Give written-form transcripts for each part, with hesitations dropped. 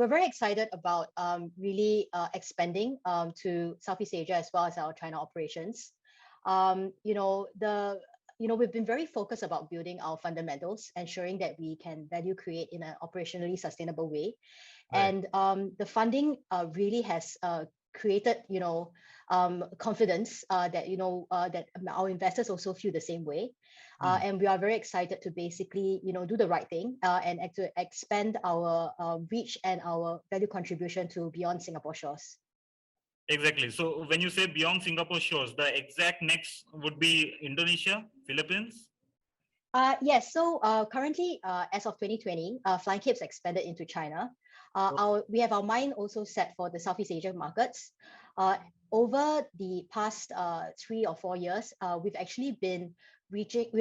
very excited about really expanding to Southeast Asia as well as our China operations. We've been very focused about building our fundamentals, ensuring that we can value create in an operationally sustainable way. Right. And the funding really has created, confidence that, that our investors also feel the same way. And we are very excited to basically, do the right thing and to expand our reach and our value contribution to beyond Singapore shores. Exactly. So when you say beyond Singapore shores, the exact next would be Indonesia, Philippines? Yes. So currently, as of 2020, Flying Cape's expanded into China. We have our mind also set for the Southeast Asian markets. Over the past 3 or 4 years, we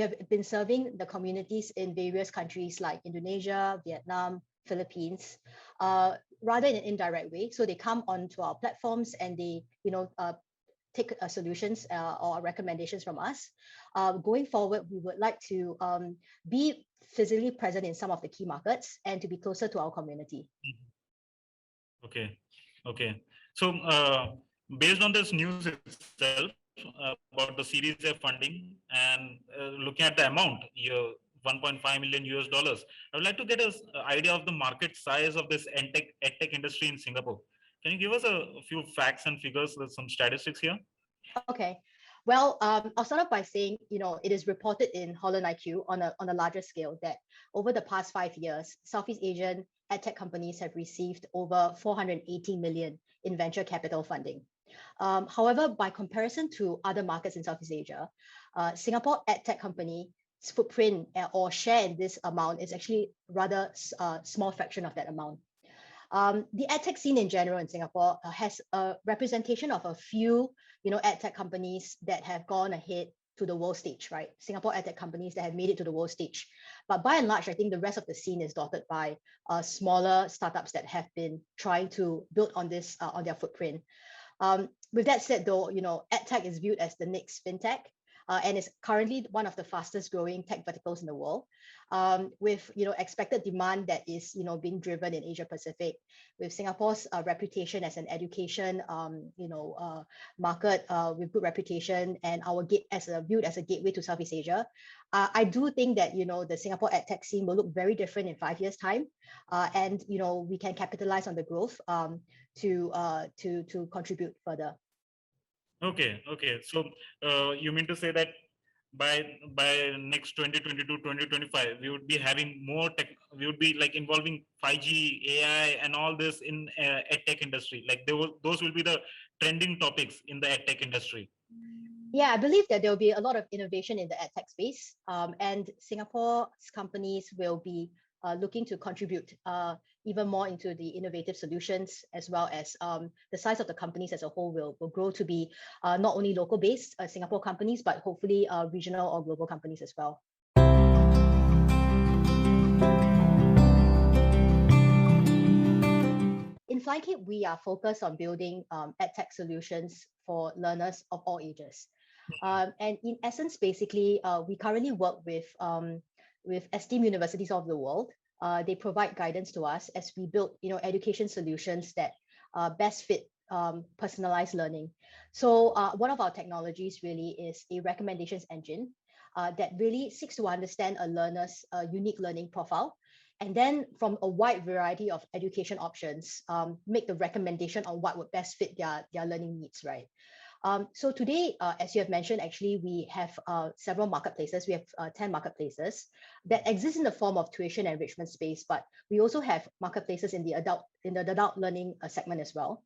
have been serving the communities in various countries like Indonesia, Vietnam, Philippines, rather in an indirect way. So they come onto our platforms and they, take solutions or recommendations from us. Going forward, we would like to be physically present in some of the key markets and to be closer to our community. Okay. So based on this news itself about the Series A funding and looking at the amount, $1.5 million, I would like to get an idea of the market size of this edtech industry in Singapore. Can you give us a few facts and figures with some statistics here? Okay. Well, I'll start off by saying, it is reported in Holland IQ on a larger scale that over the past 5 years, Southeast Asian edtech companies have received over 480 million in venture capital funding. However, by comparison to other markets in Southeast Asia, Singapore edtech company's footprint or share in this amount is actually rather a small fraction of that amount. The edtech scene in general in Singapore has a representation of a few, edtech companies that have gone ahead to the world stage, right? Singapore edtech companies that have made it to the world stage. But by and large, I think the rest of the scene is dotted by smaller startups that have been trying to build on this, on their footprint. With that said, though, edtech is viewed as the next fintech. And is currently one of the fastest growing tech verticals in the world, with expected demand that is being driven in Asia Pacific, with Singapore's reputation as an education market with good reputation and our viewed as a gateway to Southeast Asia. I do think that the Singapore edtech scene will look very different in 5 years' time, and we can capitalize on the growth to contribute further. Okay. So you mean to say that by next 2022, 2025, we would be having more tech, we would be like involving 5G, AI, and all this in edtech industry. Like those will be the trending topics in the edtech industry. Yeah, I believe that there will be a lot of innovation in the edtech space, and Singapore's companies will be looking to contribute even more into the innovative solutions, as well as the size of the companies as a whole will grow to be not only local based Singapore companies, but hopefully regional or global companies as well. In Flying Cape, we are focused on building edtech solutions for learners of all ages. And in essence, basically, we currently work with esteemed universities all over the world. They provide guidance to us as we build, education solutions that best fit personalized learning. So one of our technologies really is a recommendations engine that really seeks to understand a learner's unique learning profile, and then from a wide variety of education options, make the recommendation on what would best fit their learning needs, right? So today, as you have mentioned, actually, we have several marketplaces. We have 10 marketplaces that exist in the form of tuition enrichment space, but we also have marketplaces in the adult learning segment as well.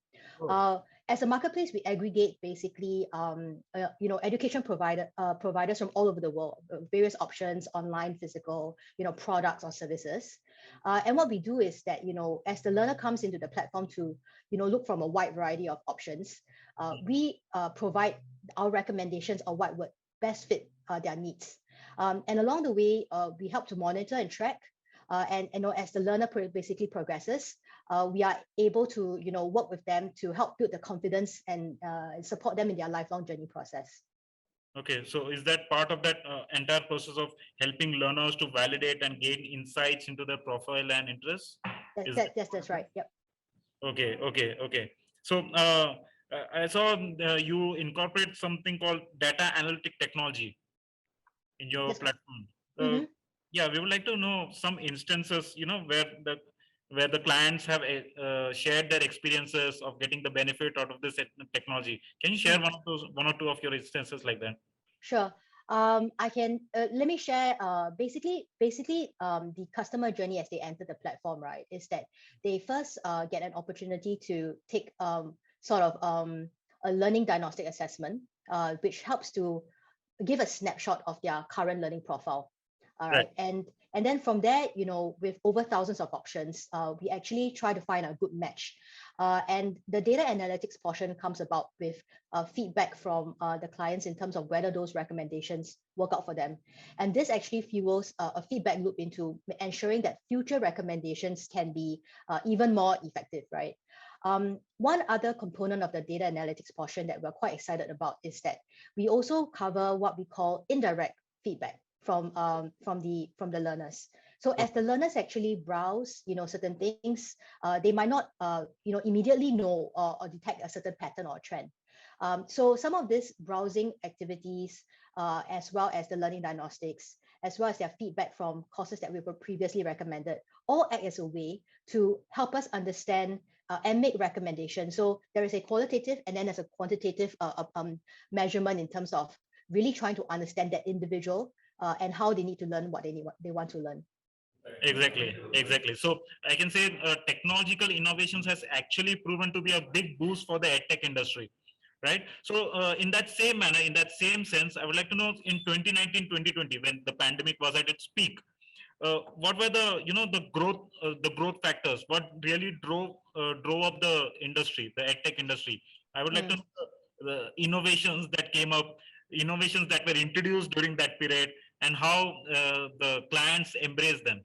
As a marketplace, we aggregate basically, education providers from all over the world, various options, online, physical, products or services. And what we do is that, as the learner comes into the platform to, look from a wide variety of options, we provide our recommendations on what would best fit their needs. And along the way, we help to monitor and track. And as the learner basically progresses, we are able to work with them to help build the confidence and support them in their lifelong journey process. Okay, so is that part of that entire process of helping learners to validate and gain insights into their profile and interests? That's right. Yep. Okay. So I saw you incorporate something called data analytic technology in your Yes. platform. Mm-hmm. Yeah, we would like to know some instances, where the clients have shared their experiences of getting the benefit out of this technology. Can you share one or two of your instances like that? Sure. I can let me share. Basically, the customer journey as they enter the platform, right, is that they first get an opportunity to take sort of a learning diagnostic assessment, which helps to give a snapshot of their current learning profile. All Right. right. And then from there, with over thousands of options, we actually try to find a good match. And the data analytics portion comes about with feedback from the clients in terms of whether those recommendations work out for them. And this actually fuels a feedback loop into ensuring that future recommendations can be even more effective, right? One other component of the data analytics portion that we're quite excited about is that we also cover what we call indirect feedback from the learners. So as the learners actually browse, certain things, they might not, immediately know or detect a certain pattern or trend. So some of these browsing activities, as well as the learning diagnostics, as well as their feedback from courses that we were previously recommended, all act as a way to help us understand and make recommendations. So there is a qualitative and then there's a quantitative measurement in terms of really trying to understand that individual and how they need to learn what they want to learn. Exactly. So I can say technological innovations has actually proven to be a big boost for the edtech industry, right? So in that same manner, in that same sense, I would like to know in 2019, 2020, when the pandemic was at its peak, what were the growth factors? What really drove up the industry, the edtech industry? I would like to know the innovations that came up, innovations that were introduced during that period, and how the clients embraced them.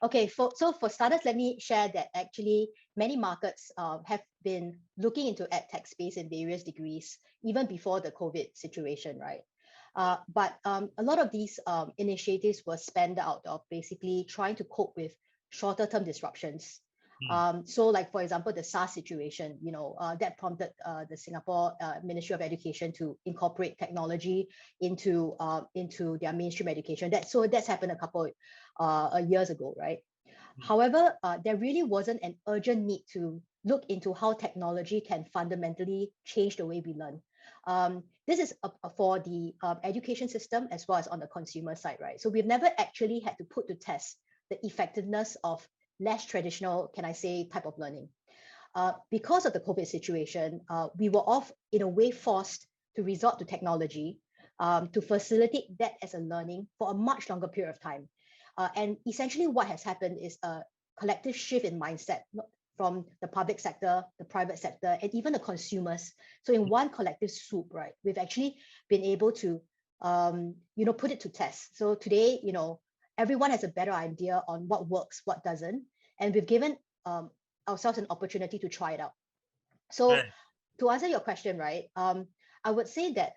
Okay, so for starters, let me share that actually many markets have been looking into edtech space in various degrees, even before the COVID situation, right? But a lot of these initiatives were spanned out of basically trying to cope with shorter term disruptions. So like, for example, the SARS situation, that prompted the Singapore Ministry of Education to incorporate technology into their mainstream education. That's happened a couple years ago, right? However, there really wasn't an urgent need to look into how technology can fundamentally change the way we learn. This is for the education system as well as on the consumer side, right? So we've never actually had to put to test the effectiveness of less traditional, can I say, type of learning. Because of the COVID situation, we were in a way forced to resort to technology to facilitate that as a learning for a much longer period of time. And essentially what has happened is a collective shift in mindset from the public sector, the private sector, and even the consumers. So in one collective swoop, right, we've actually been able to, put it to test. So today, everyone has a better idea on what works, what doesn't, and we've given ourselves an opportunity to try it out. So to answer your question, right, I would say that,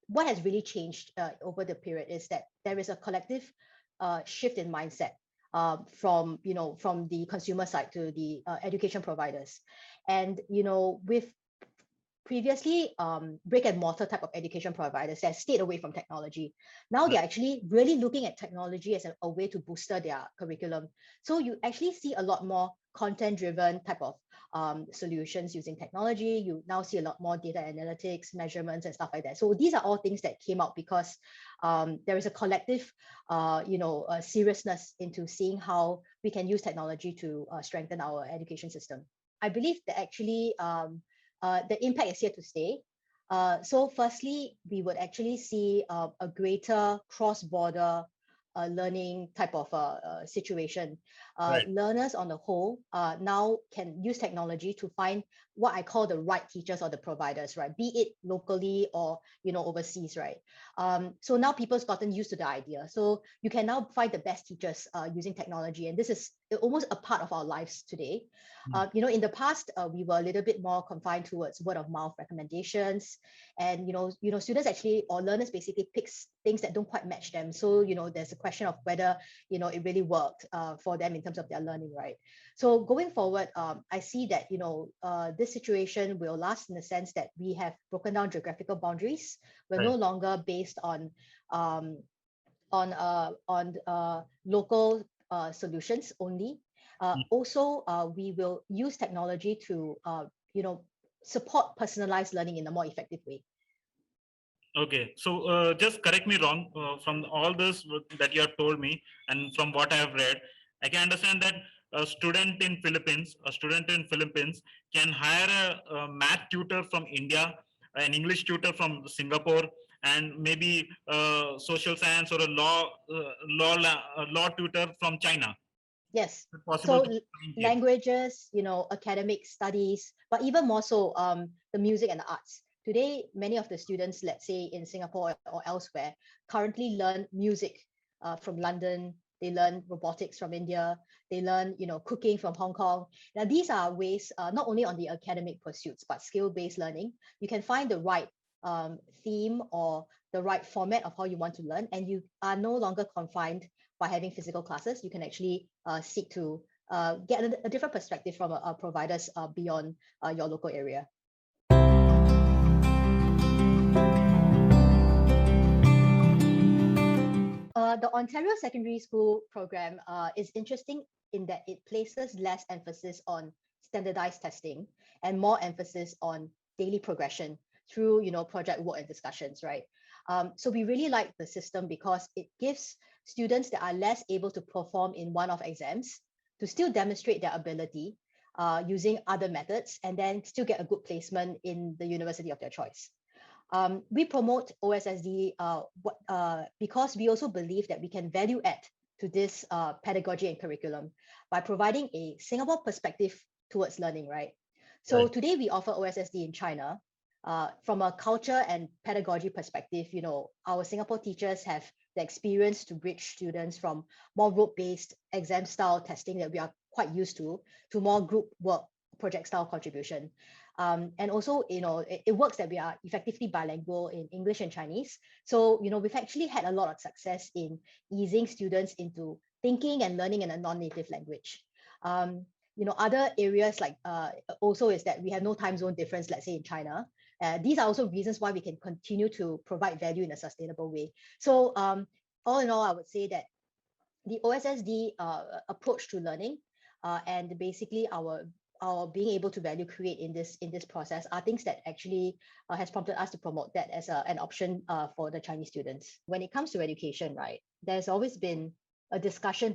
what has really changed over the period is that there is a collective shift in mindset from the consumer side to the education providers. And with previously brick and mortar type of education providers that stayed away from technology, now they're actually really looking at technology as a way to booster their curriculum. So you actually see a lot more content driven type of solutions using technology. You now see a lot more data analytics, measurements and stuff like that. So these are all things that came out because there is a collective seriousness into seeing how we can use technology to strengthen our education system. I believe that actually the impact is here to stay. So firstly, we would actually see a greater cross-border learning type of situation. Learners on the whole now can use technology to find what I call the right teachers or the providers, right? Be it locally or overseas, right? So now people's gotten used to the idea. So you can now find the best teachers using technology, and this is almost a part of our lives today. In the past, we were a little bit more confined towards word of mouth recommendations, and students actually, or learners basically picks things that don't quite match them. So there's a question of whether it really worked for them in terms of their learning, right? So going forward, I see that, this situation will last in the sense that we have broken down geographical boundaries. We're no longer based on local solutions only. Also, we will use technology to, support personalized learning in a more effective way. Okay, so just correct me wrong. From all this that you have told me, and from what I have read, I can understand that a student in Philippines can hire a math tutor from India, an English tutor from Singapore, and maybe social science or a law tutor from China. Yes. Possible So languages, academic studies, but even more so, the music and the arts. Today, many of the students, let's say in Singapore or elsewhere, currently learn music from London. They learn robotics from India. They learn, cooking from Hong Kong. Now, these are ways, not only on the academic pursuits, but skill-based learning. You can find the right theme or the right format of how you want to learn, and you are no longer confined by having physical classes. You can actually seek to get a different perspective from providers beyond your local area. The Ontario Secondary School program is interesting in that it places less emphasis on standardized testing and more emphasis on daily progression through, project work and discussions, right? So we really like the system because it gives students that are less able to perform in one-off exams to still demonstrate their ability using other methods and then still get a good placement in the university of their choice. We promote OSSD because we also believe that we can value add to this pedagogy and curriculum by providing a Singapore perspective towards learning, right? So today we offer OSSD in China. From a culture and pedagogy perspective, our Singapore teachers have the experience to bridge students from more rote-based exam-style testing that we are quite used to more group work, project-style contribution. And also, it works that we are effectively bilingual in English and Chinese. So, we've actually had a lot of success in easing students into thinking and learning in a non-native language. Other areas like also is that we have no time zone difference, let's say in China. These are also reasons why we can continue to provide value in a sustainable way. So all in all, I would say that the OSSD approach to learning and basically our being able to value create in this process are things that actually has prompted us to promote that as an option for the Chinese students. When it comes to education, right, there's always been a discussion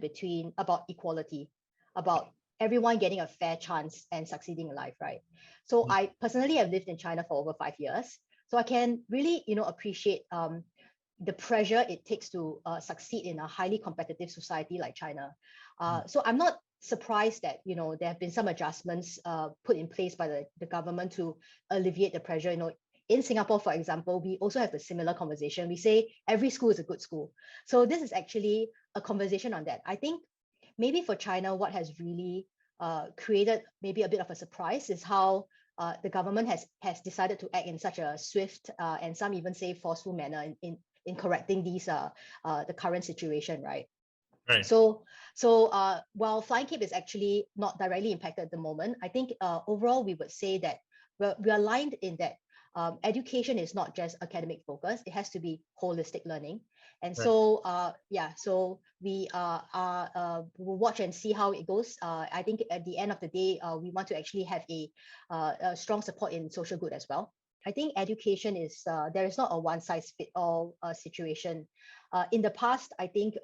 about equality, about everyone getting a fair chance and succeeding in life, right? So I personally have lived in China for over 5 years, so I can really appreciate the pressure it takes to succeed in a highly competitive society like China. So I'm not surprised that there have been some adjustments put in place by the government to alleviate the pressure. In Singapore, for example, we also have the similar conversation. We say every school is a good school. So this is actually a conversation on that. I think maybe for China, what has really created maybe a bit of a surprise is how the government has decided to act in such a swift and some even say forceful manner in correcting the current situation, right? Right. So while Flying Cape is actually not directly impacted at the moment, I think overall we would say that we're aligned in that education is not just academic focus; it has to be holistic learning. And so so we will watch and see how it goes. I think at the end of the day, we want to actually have a strong support in social good as well. I think education is there is not a one size fit all situation. In the past, I think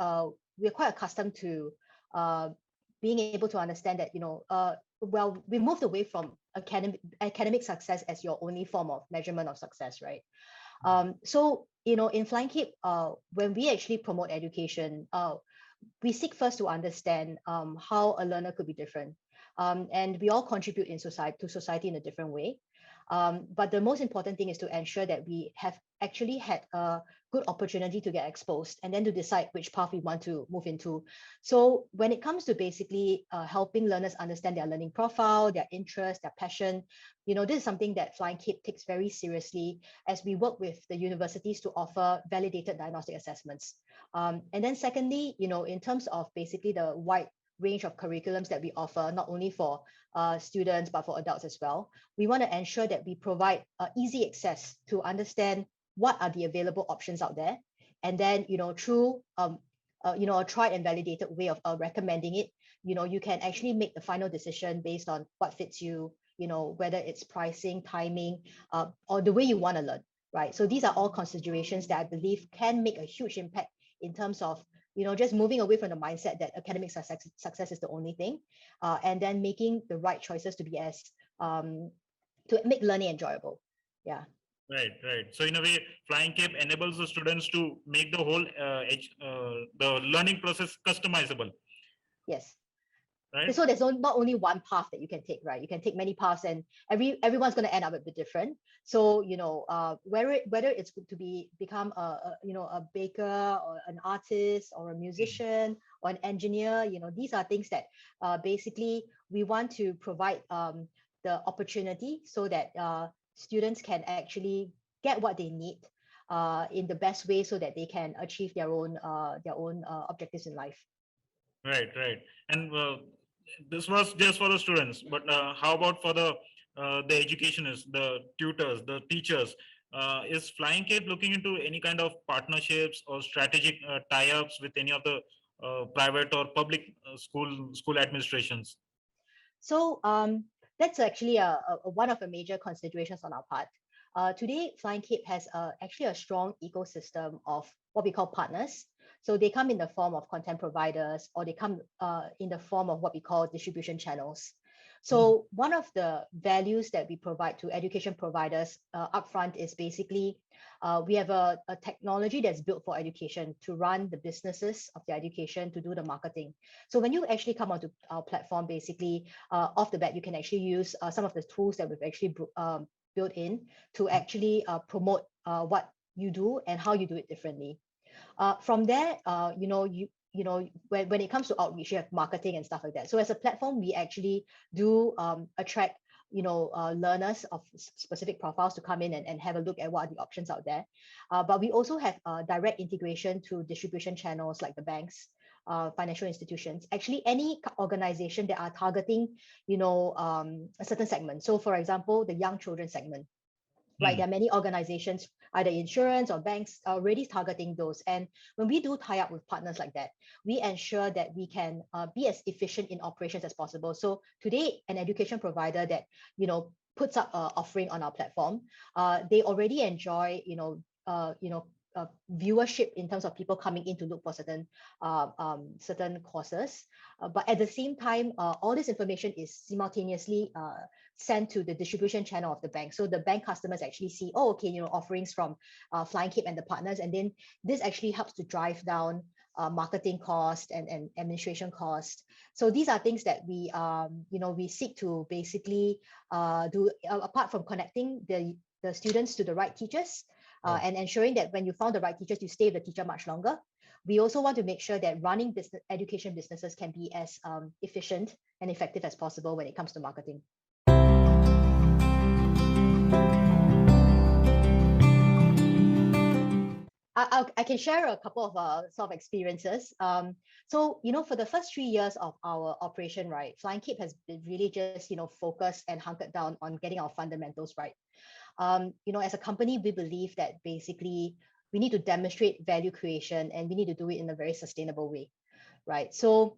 we're quite accustomed to being able to understand that well, we moved away from academic success as your only form of measurement of success, right? So in Flying Cape, when we actually promote education, we seek first to understand how a learner could be different, and we all contribute to society in a different way. But the most important thing is to ensure that we have actually had a good opportunity to get exposed and then to decide which path we want to move into. So when it comes to basically helping learners understand their learning profile, their interest, their passion, this is something that Flying Cape takes very seriously as we work with the universities to offer validated diagnostic assessments. And then secondly, in terms of basically the wide range of curriculums that we offer, not only for students, but for adults as well. We want to ensure that we provide easy access to understand what are the available options out there. And then, through, a tried and validated way of recommending it, you can actually make the final decision based on what fits you, whether it's pricing, timing, or the way you want to learn, right? So these are all considerations that I believe can make a huge impact in terms of, just moving away from the mindset that academic success is the only thing, and then making the right choices to be as, to make learning enjoyable. Yeah. Right. So in a way, Flying Cape enables the students to make the whole the learning process customizable. Yes. Right. So there's not only one path that you can take, right? You can take many paths, and everyone's going to end up a bit different. So whether it's to become a baker or an artist or a musician or an engineer, these are things that basically we want to provide the opportunity so that students can actually get what they need in the best way, so that they can achieve their own objectives in life. Right. And this was just for the students, but how about for the educationists, the tutors, the teachers? Is Flying Cape looking into any kind of partnerships or strategic tie-ups with any of the private or public school administrations? So that's actually one of the major considerations on our part. Today, Flying Cape has actually a strong ecosystem of what we call partners. So they come in the form of content providers, or they come in the form of what we call distribution channels. So one of the values that we provide to education providers upfront is basically we have a technology that's built for education to run the businesses of the education, to do the marketing. So when you actually come onto our platform, basically off the bat, you can actually use some of the tools that we've actually built in to actually promote what you do and how you do it differently. From there, when it comes to outreach, you have marketing and stuff like that. So as a platform, we actually do attract learners of specific profiles to come in and have a look at what are the options out there. But we also have direct integration to distribution channels like the banks, financial institutions, actually any organization that are targeting, a certain segment. So for example, the young children segment, right? There are many organizations, either insurance or banks, already targeting those. And when we do tie up with partners like that, we ensure that we can be as efficient in operations as possible. So today, an education provider that, puts up an offering on our platform, they already enjoy, viewership in terms of people coming in to look for certain courses. But at the same time, all this information is simultaneously sent to the distribution channel of the bank. So the bank customers actually see, oh, okay, offerings from Flying Cape and the partners. And then this actually helps to drive down marketing cost and administration cost. So these are things that we seek to basically do, apart from connecting the students to the right teachers, and ensuring that when you found the right teachers, you stay with the teacher much longer. We also want to make sure that running education businesses can be as efficient and effective as possible when it comes to marketing. I can share a couple of sort of experiences. So, for the first 3 years of our operation, right, Flying Cape has been really just, focused and hunkered down on getting our fundamentals right. As a company, we believe that basically we need to demonstrate value creation, and we need to do it in a very sustainable way, right? So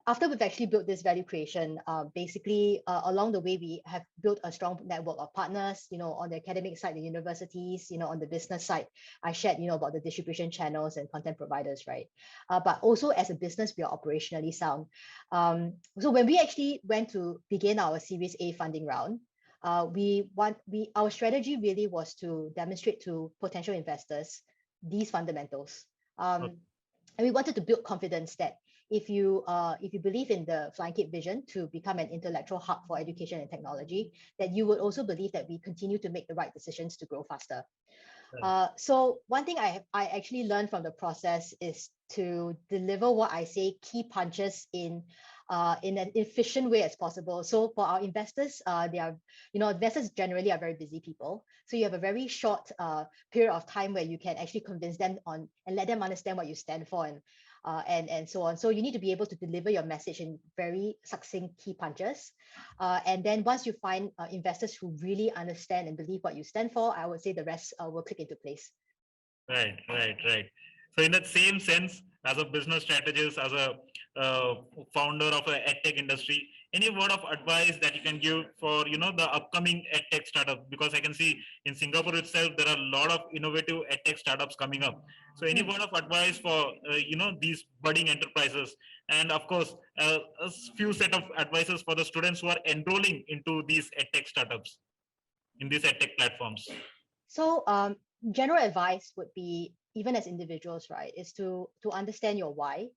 after we've actually built this value creation, basically along the way, we have built a strong network of partners, on the academic side, the universities, on the business side. I shared, about the distribution channels and content providers, right? But also as a business, we are operationally sound. So when we actually went to begin our Series A funding round, our strategy really was to demonstrate to potential investors these fundamentals. And we wanted to build confidence that if you believe in the Flying Cape vision to become an intellectual hub for education and technology, that you would also believe that we continue to make the right decisions to grow faster. So one thing I actually learned from the process is to deliver what I say key punches in an efficient way as possible. So for our investors, they are, investors generally are very busy people. So you have a very short period of time where you can actually convince them on and let them understand what you stand for. And and so on. So you need to be able to deliver your message in very succinct key punches. And then once you find investors who really understand and believe what you stand for, I would say the rest will click into place. Right, right, right. So in that same sense, as a business strategist, as a founder of a edtech industry, any word of advice that you can give for the upcoming edtech startup? Because I can see in Singapore itself there are a lot of innovative edtech startups coming up. So any word of advice for these budding enterprises, and of course a few set of advices for the students who are enrolling into these edtech startups in these edtech platforms. So general advice would be, even as individuals, right, is to understand your why.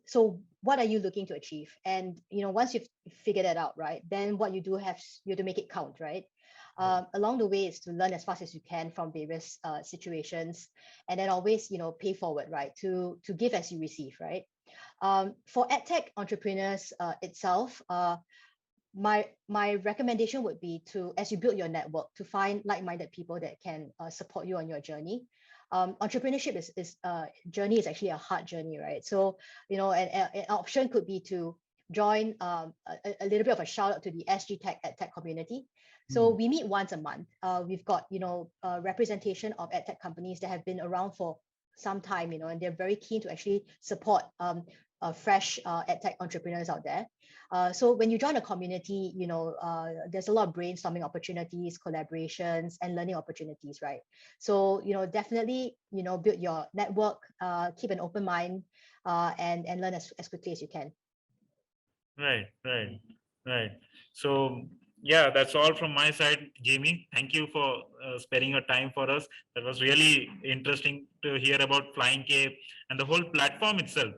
So what are you looking to achieve? And once you've figured that out, right, then what you do you have to make it count, right? Along the way is to learn as fast as you can from various situations, and then always pay forward, right, to give as you receive, right? For edtech entrepreneurs itself, my recommendation would be to, as you build your network, to find like-minded people that can support you on your journey. Entrepreneurship is journey is actually a hard journey, right? So an option could be to join a little bit of a shout out to the SG Tech EdTech community. So we meet once a month. We've got representation of EdTech companies that have been around for some time, and they're very keen to actually support fresh EdTech entrepreneurs out there. So when you join a community, there's a lot of brainstorming opportunities, collaborations, and learning opportunities, right? So definitely build your network, keep an open mind, and learn as quickly as you can. Right, right, right. So yeah, that's all from my side, Jamie. Thank you for sparing your time for us. That was really interesting to hear about Flying Cape and the whole platform itself.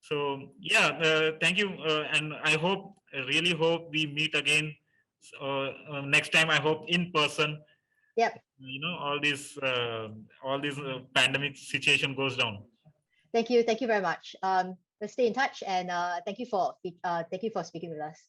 So yeah, thank you, and I really hope we meet again next time. I hope in person. Yep. All these pandemic situation goes down. Thank you very much. Let's stay in touch, and thank you for speaking with us.